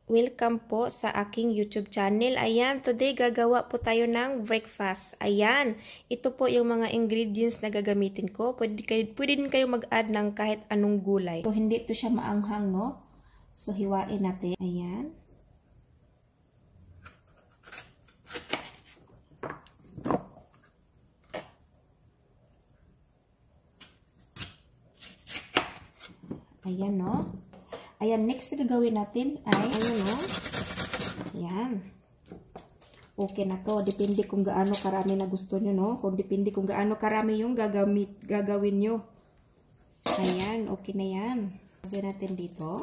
Welcome po sa aking YouTube channel. Ayan, today gagawa po tayo ng breakfast. Ayan, ito po yung mga ingredients na gagamitin ko. Pwede din kayo mag-add ng kahit anong gulay. So, hindi ito siya maanghang, no? So, hiwain natin. Ayan. Ayan, no? Ayan, next na gagawin natin ay, ayan, no? Ayan. Okay na to. Depende kung gaano karami na gusto nyo, no? Kung depende kung gaano karami yung gagawin nyo. Ayan, okay na yan. Lagyan natin dito.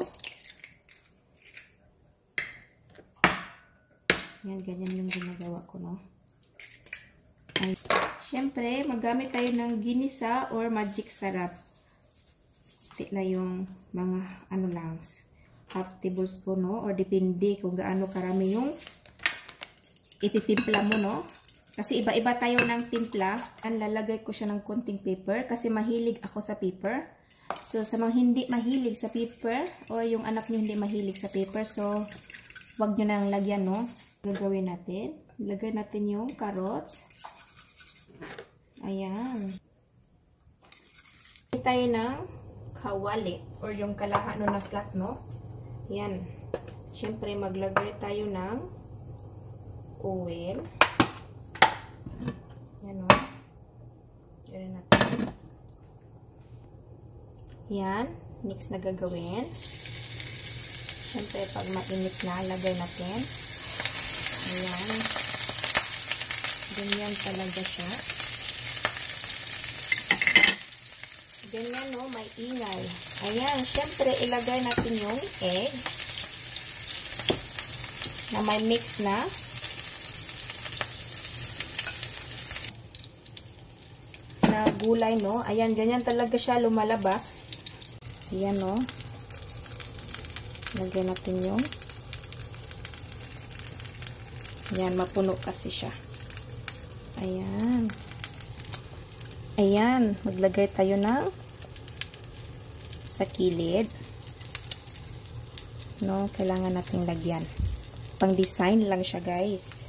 Ayan, ganyan yung ginagawa ko, no? Ay, syempre, magamit tayo ng ginisa or magic sarap. Na yung mga ano lang, half tablespoon, no? Or depende kung gaano karami yung ititimpla mo, no? Kasi iba-iba tayo ng timpla. Lalagay ko siya ng konting paper kasi mahilig ako sa paper. So, sa mga hindi mahilig sa paper or yung anak nyo hindi mahilig sa paper, so, wag nyo nang lagyan, no? Gagawin natin. Ilagay natin yung carrots. Ayan. Ilagay tayo ng kawali or yung kalahano na flat, no? Yan. Siyempre, maglagay tayo ng oil. Yan, no? Yan natin. Yan. Next na gagawin. Siyempre, pag mainit na, lagay natin. Ayan. Ganyan talaga siya. Ganyan, no? May ingay. Ayan. Siyempre, ilagay natin yung egg na may mix na. Na gulay, no? Ayan. Ganyan talaga siya lumalabas. Ayan, no? Lagyan natin yung ayan. Mapuno kasi siya. Ayan. Ayan. Maglagay tayo ng sa kilid. No, kailangan nating lagyan. Pang design lang siya, guys.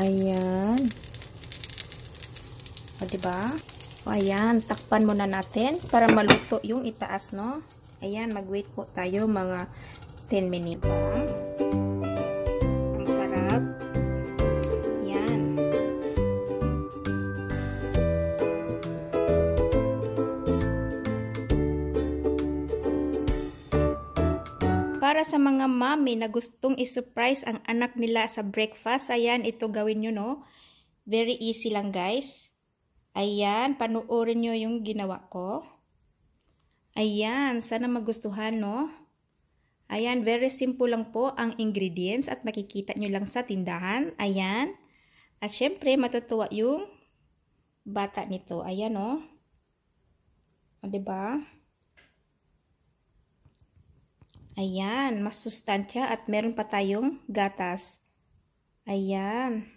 Ayan. O, diba? O, ayan. Takpan muna natin para maluto yung itaas, no? Ayan. Mag-wait po tayo mga 10 minutes. Ang sarap. Para sa mga mami na gustong i-surprise ang anak nila sa breakfast, ayan, ito gawin nyo, no? Very easy lang, guys. Ayan, panuorin nyo yung ginawa ko. Ayan, sana magustuhan, no? Ayan, very simple lang po ang ingredients at makikita nyo lang sa tindahan. Ayan. At syempre, matutuwa yung bata nito. Ayan, no? O, diba? Ayan, mas sustansya at meron pa tayong gatas. Ayan.